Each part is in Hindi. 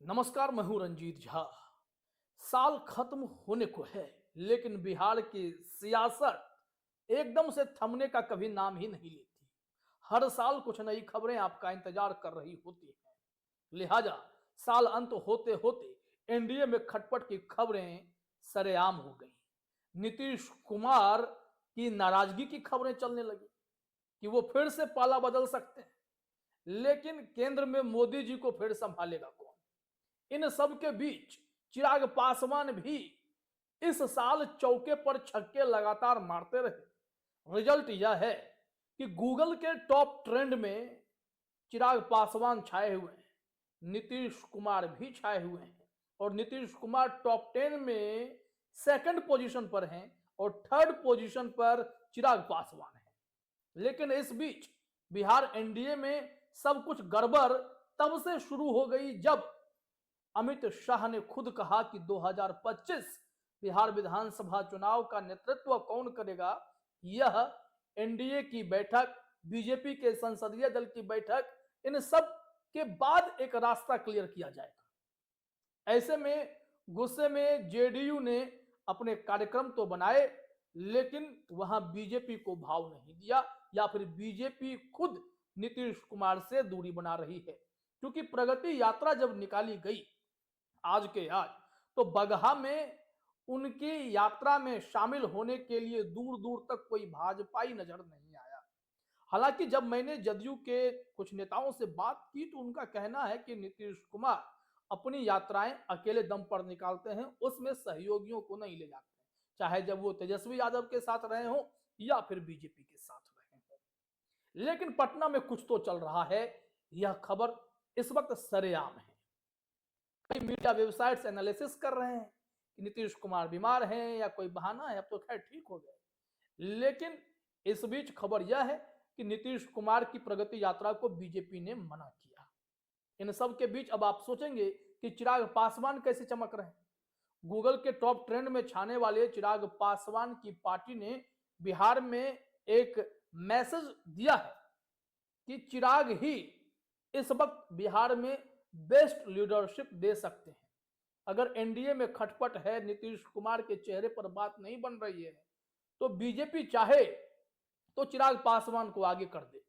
नमस्कार, मैं हूं रंजीत झा। साल खत्म होने को है, लेकिन बिहार की सियासत एकदम से थमने का कभी नाम ही नहीं लेती। हर साल कुछ नई खबरें आपका इंतजार कर रही होती हैं। लिहाजा साल अंत होते होते एनडीए में खटपट की खबरें सरेआम हो गई। नीतीश कुमार की नाराजगी की खबरें चलने लगी कि वो फिर से पाला बदल सकते हैं, लेकिन केंद्र में मोदी जी को फिर संभालेगा कौन। इन सब के बीच चिराग पासवान भी इस साल चौके पर छक्के लगातार मारते रहे। रिजल्ट यह है कि गूगल के टॉप ट्रेंड में चिराग पासवान छाए हुए हैं, नीतीश कुमार भी छाए हुए हैं और नीतीश कुमार टॉप 10 में सेकंड पोजीशन पर हैं और थर्ड पोजीशन पर चिराग पासवान है। लेकिन इस बीच बिहार एनडीए में सब कुछ गड़बड़ तब से शुरू हो गई जब अमित शाह ने खुद कहा कि 2025 बिहार विधानसभा चुनाव का नेतृत्व कौन करेगा। यह एनडीए की बैठक, बीजेपी के संसदीय दल की बैठक, इन सब के बाद एक रास्ता क्लियर किया जाएगा। ऐसे में गुस्से में जेडीयू ने अपने कार्यक्रम तो बनाए, लेकिन वहां बीजेपी को भाव नहीं दिया या फिर बीजेपी खुद नीतीश कुमार से दूरी बना रही है। क्योंकि प्रगति यात्रा जब निकाली गई आज के आज, तो बगहा में उनकी यात्रा में शामिल होने के लिए दूर दूर तक कोई भाजपाई नजर नहीं आया। हालांकि जब मैंने जदयू के कुछ नेताओं से बात की तो उनका कहना है कि नीतीश कुमार अपनी यात्राएं अकेले दम पर निकालते हैं, उसमें सहयोगियों को नहीं ले जाते हैं, चाहे जब वो तेजस्वी यादव के साथ रहे हों या फिर बीजेपी के साथ रहे हों। लेकिन पटना में कुछ तो चल रहा है, यह खबर इस वक्त सरेआम है। कई मीडिया वेबसाइट्स एनालिसिस कर रहे हैं कि नीतीश कुमार बीमार हैं या कोई बहाना है, अब तो खैर ठीक हो गए। लेकिन इस बीच खबर यह है कि नीतीश कुमार की प्रगति यात्रा को बीजेपी ने मना किया। इन सब के बीच अब आप सोचेंगे कि चिराग पासवान कैसे चमक रहे हैं। गूगल के टॉप ट्रेंड में छाने वाले चिराग पासवान की पार्टी ने बिहार में एक मैसेज दिया है कि चिराग ही इस वक्त बिहार में बेस्ट लीडरशिप दे सकते हैं। अगर एनडीए में खटपट है, नीतीश कुमार के चेहरे पर बात नहीं बन रही है, तो बीजेपी चाहे तो चिराग पासवान को आगे कर दे।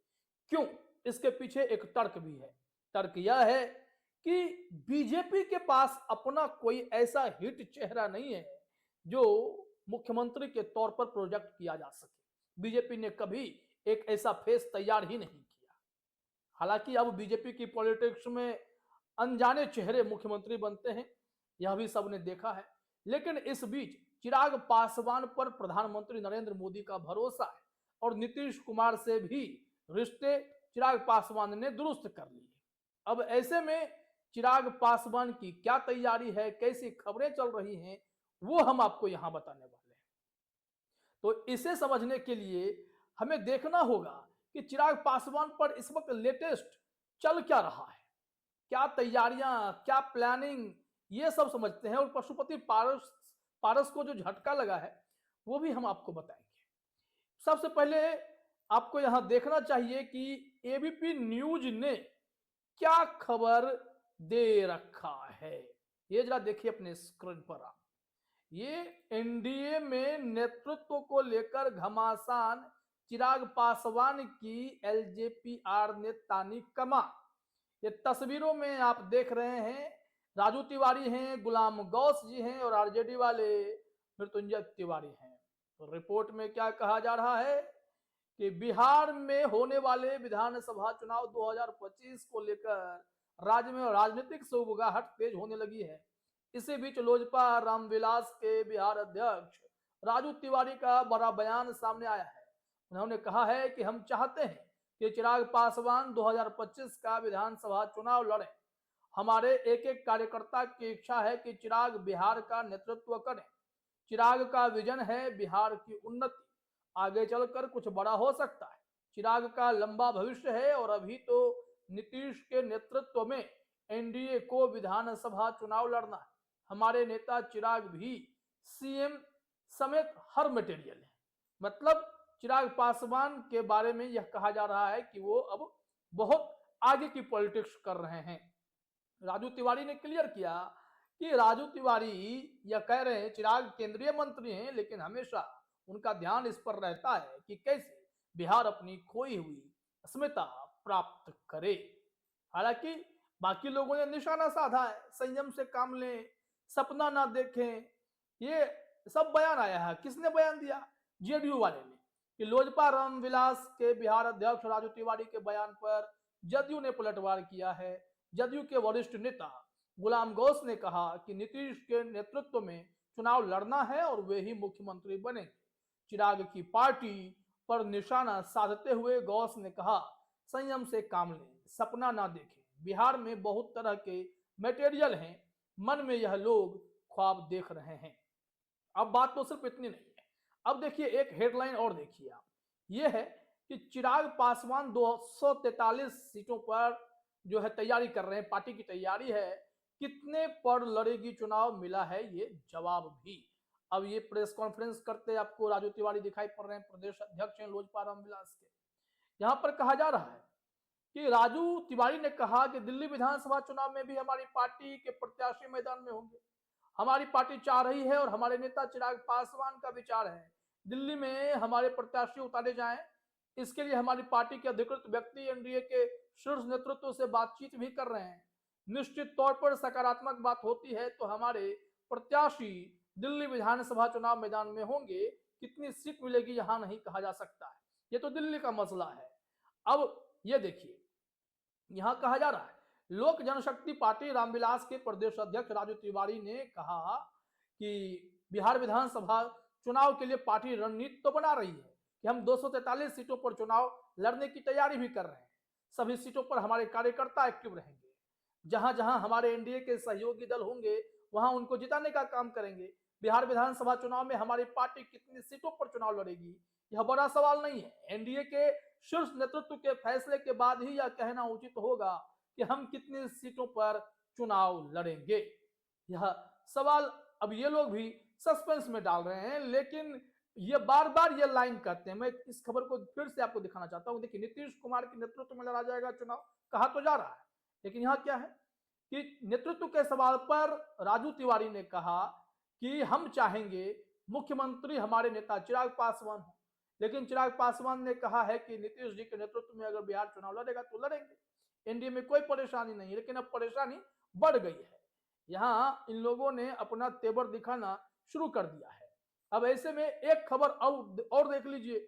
क्यों? इसके पीछे एक तर्क भी है। तर्क यह है कि बीजेपी के पास अपना कोई ऐसा हिट चेहरा नहीं है जो मुख्यमंत्री के तौर पर प्रोजेक्ट किया जा सके। बीजेपी ने कभी एक ऐसा फेस तैयार ही नहीं किया। हालांकि अब बीजेपी की पॉलिटिक्स में अनजाने चेहरे मुख्यमंत्री बनते हैं, यह भी सबने देखा है। लेकिन इस बीच चिराग पासवान पर प्रधानमंत्री नरेंद्र मोदी का भरोसा है और नीतीश कुमार से भी रिश्ते चिराग पासवान ने दुरुस्त कर लिए। अब ऐसे में चिराग पासवान की क्या तैयारी है, कैसी खबरें चल रही हैं, वो हम आपको यहां बताने वाले हैं। तो इसे समझने के लिए हमें देखना होगा कि चिराग पासवान पर इस वक्त लेटेस्ट चल क्या रहा है, क्या तैयारियां, क्या प्लानिंग, ये सब समझते हैं। और पशुपति पारस पारस को जो झटका लगा है वो भी हम आपको बताएंगे। सबसे पहले आपको यहां देखना चाहिए कि एबीपी न्यूज ने क्या खबर दे रखा है। ये जरा देखिए अपने स्क्रीन पर आप। ये एनडीए में नेतृत्व को लेकर घमासान, चिराग पासवान की एलजेपीआर ने तानी कमान। ये तस्वीरों में आप देख रहे हैं, राजू तिवारी हैं, गुलाम गौस जी हैं और आरजेडी वाले मृत्युंजय तिवारी हैं। तो रिपोर्ट में क्या कहा जा रहा है कि बिहार में होने वाले विधानसभा चुनाव 2025 को लेकर राज्य में राजनीतिक सुगबुगाहट तेज होने लगी है। इसी बीच लोजपा रामविलास के बिहार अध्यक्ष राजू तिवारी का बड़ा बयान सामने आया है। उन्होंने कहा है कि हम चाहते हैं कि चिराग पासवान 2025 का विधानसभा चुनाव लड़ें। हमारे एक एक कार्यकर्ता की इच्छा है कि चिराग बिहार का नेतृत्व करें। चिराग का विजन है बिहार की उन्नति, आगे चलकर कुछ बड़ा हो सकता है। चिराग का लंबा भविष्य है और अभी तो नीतीश के नेतृत्व में एनडीए को विधानसभा चुनाव लड़ना है। हमारे नेता चिराग भी सीएम समेत हर मटेरियल है। मतलब चिराग पासवान के बारे में यह कहा जा रहा है कि वो अब बहुत आगे की पॉलिटिक्स कर रहे हैं। राजू तिवारी ने क्लियर किया कि राजू तिवारी यह कह रहे हैं चिराग केंद्रीय मंत्री हैं, लेकिन हमेशा उनका ध्यान इस पर रहता है कि कैसे बिहार अपनी खोई हुई अस्मिता प्राप्त करे। हालांकि बाकी लोगों ने निशाना साधा है, संयम से काम लें, सपना ना देखें, ये सब बयान आया है। किसने बयान दिया? जेडीयू वाले ने, कि लोजपा रामविलास के बिहार अध्यक्ष राजू तिवारी के बयान पर जदयू ने पलटवार किया है। जदयू के वरिष्ठ नेता गुलाम गौस ने कहा कि नीतीश के नेतृत्व में चुनाव लड़ना है और वे ही मुख्यमंत्री बनेंगे। चिराग की पार्टी पर निशाना साधते हुए गौस ने कहा, संयम से काम लें, सपना ना देखें, बिहार में बहुत तरह के मटेरियल हैं, मन में यह लोग ख्वाब देख रहे हैं। अब बात तो सिर्फ इतनी नहीं है, अब देखिए एक हेडलाइन और देखिए आप, ये है कि चिराग पासवान 243 सीटों पर जो है तैयारी कर रहे हैं, पार्टी की तैयारी है। कितने पर लड़ेगी चुनाव, मिला है ये जवाब भी। अब ये प्रेस कॉन्फ्रेंस करते आपको राजू तिवारी दिखाई पड़ रहे हैं, प्रदेश अध्यक्ष हैं लोजपा रामविलास के। यहां पर कहा जा रहा है कि राजू तिवारी ने कहा कि दिल्ली विधानसभा चुनाव में भी हमारी पार्टी के प्रत्याशी मैदान में होंगे। हमारी पार्टी चाह रही है और हमारे नेता चिराग पासवान का विचार है, दिल्ली में हमारे प्रत्याशी उतारे जाएं। इसके लिए हमारी पार्टी के अधिकृत व्यक्ति एनडीए के शीर्ष नेतृत्व से बातचीत भी कर रहे हैं। निश्चित तौर पर सकारात्मक बात होती है तो हमारे प्रत्याशी दिल्ली विधानसभा चुनाव मैदान में होंगे। कितनी सीट मिलेगी यहां नहीं कहा जा सकता है, ये तो दिल्ली का मसला है। अब ये देखिए, यहां कहा जा रहा है लोक जनशक्ति पार्टी रामविलास के प्रदेश अध्यक्ष राजू तिवारी ने कहा कि बिहार विधानसभा चुनाव के लिए पार्टी रणनीति तो बना रही है कि हम 243 सीटों पर चुनाव लड़ने की तैयारी भी कर रहे हैं। सभी सीटों पर हमारे कार्यकर्ता एक्टिव रहेंगे। जहां जहां हमारे एनडीए के सहयोगी दल होंगे वहां उनको जिताने का काम करेंगे। बिहार विधानसभा चुनाव में हमारी पार्टी कितनी सीटों पर चुनाव लड़ेगी यह बड़ा सवाल नहीं है। एनडीए के शीर्ष नेतृत्व के फैसले के बाद ही यह कहना उचित होगा कि हम कितनी सीटों पर चुनाव लड़ेंगे। यह सवाल अब ये लोग भी सस्पेंस में डाल रहे हैं, लेकिन ये बार बार ये लाइन कहते हैं। मैं इस खबर को फिर से आपको दिखाना चाहता हूं। देखिए, नीतीश कुमार के नेतृत्व में लड़ा जाएगा चुनाव, कहा तो जा रहा है, लेकिन यहां क्या है कि नेतृत्व के सवाल पर राजू तिवारी ने कहा कि हम चाहेंगे मुख्यमंत्री हमारे नेता चिराग पासवान हो, लेकिन चिराग पासवान ने कहा है कि नीतीश जी के नेतृत्व में अगर बिहार चुनाव लड़ेगा तो लड़ेंगे, एनडीए में कोई परेशानी नहीं। लेकिन अब परेशानी बढ़ गई है, यहां इन लोगों ने अपना तेवर दिखाना शुरू कर दिया है। अब ऐसे में एक खबर और देख लीजिए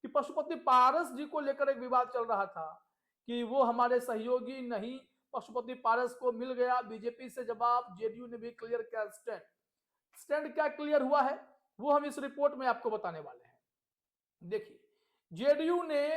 कि पशुपति पारस जी को लेकर एक विवाद चल रहा था कि वो हमारे सहयोगी नहीं। पशुपति पारस को मिल गया बीजेपी से जवाब, जेडीयू ने भी क्लियर किया स्टैंड क्या क्लियर हुआ है वो हम इस रिपोर्ट में आपको बताने वाले हैं। देखिए, जेडीयू ने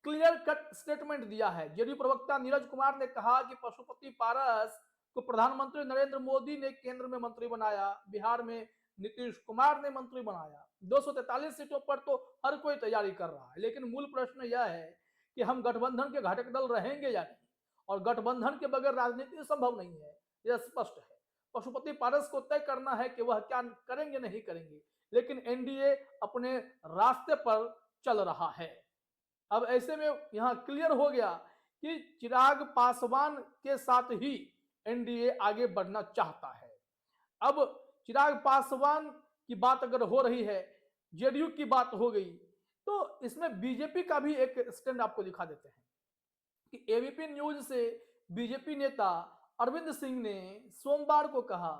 क्लियर कट स्टेटमेंट दिया है। जेडीयू प्रवक्ता नीरज कुमार ने कहा कि पशुपति पारस को प्रधानमंत्री नरेंद्र मोदी ने केंद्र में मंत्री बनाया, बिहार में नीतीश कुमार ने मंत्री बनाया। 243 सीटों पर तो हर कोई तैयारी कर रहा है, लेकिन मूल प्रश्न यह है कि हम गठबंधन के घटक दल रहेंगे या नहीं, और गठबंधन के बगैर राजनीति संभव नहीं है, यह स्पष्ट है। पशुपति पारस को तय करना है कि वह क्या करेंगे नहीं करेंगे, लेकिन एनडीए अपने रास्ते पर चल रहा है। अब ऐसे में यहां क्लियर हो गया कि चिराग पासवान के साथ ही एनडीए आगे बढ़ना चाहता है। अब चिराग पासवान की बात अगर हो रही है, जेडीयू की बात हो गई, तो इसमें बीजेपी का भी एक स्टैंड आपको दिखा देते हैं कि एबीपी न्यूज से बीजेपी नेता अरविंद सिंह ने सोमवार को कहा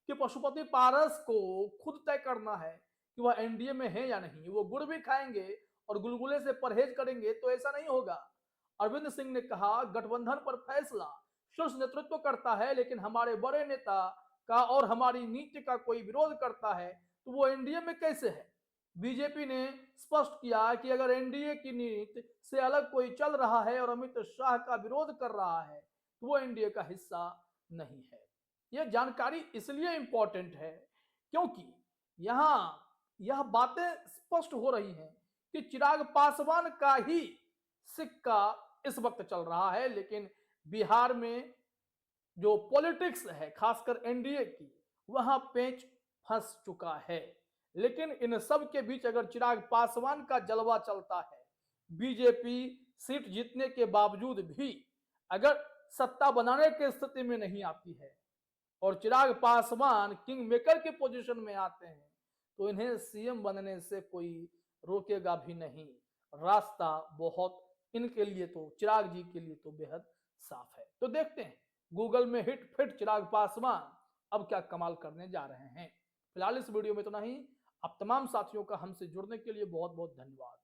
कि पशुपति पारस को खुद तय करना है कि वह एनडीए में है या नहीं। वो गुड़ भी खाएंगे और गुलगुले से परहेज करेंगे तो ऐसा नहीं होगा। अरविंद सिंह ने कहा, गठबंधन पर फैसला शीर्ष नेतृत्व करता है, लेकिन हमारे बड़े नेता का और हमारी नीति का कोई विरोध करता है तो वो एनडीए में कैसे है। बीजेपी ने स्पष्ट किया कि अगर एनडीए की नीति से अलग कोई चल रहा है और अमित शाह का विरोध कर रहा है तो वो एनडीए का हिस्सा नहीं है। यह जानकारी इसलिए इंपॉर्टेंट है क्योंकि यहां यह बातें स्पष्ट हो रही हैं कि चिराग पासवान का ही सिक्का इस वक्त चल रहा है, लेकिन बिहार में जो पॉलिटिक्स है खासकर एनडीए की, वहां पेंच फंस चुका है। लेकिन इन सब के बीच अगर चिराग पासवान का जलवा चलता है, बीजेपी सीट जीतने के बावजूद भी अगर सत्ता बनाने की स्थिति में नहीं आती है और चिराग पासवान किंग मेकर की पोजीशन में आते हैं तो इन्हें सीएम बनने से कोई रोकेगा भी नहीं। रास्ता बहुत इनके लिए तो चिराग जी के लिए तो बेहद साफ है। तो देखते हैं गूगल में हिट फिट चिराग पासवान अब क्या कमाल करने जा रहे हैं। फिलहाल इस वीडियो में तो नहीं। आप तमाम साथियों का हमसे जुड़ने के लिए बहुत बहुत धन्यवाद।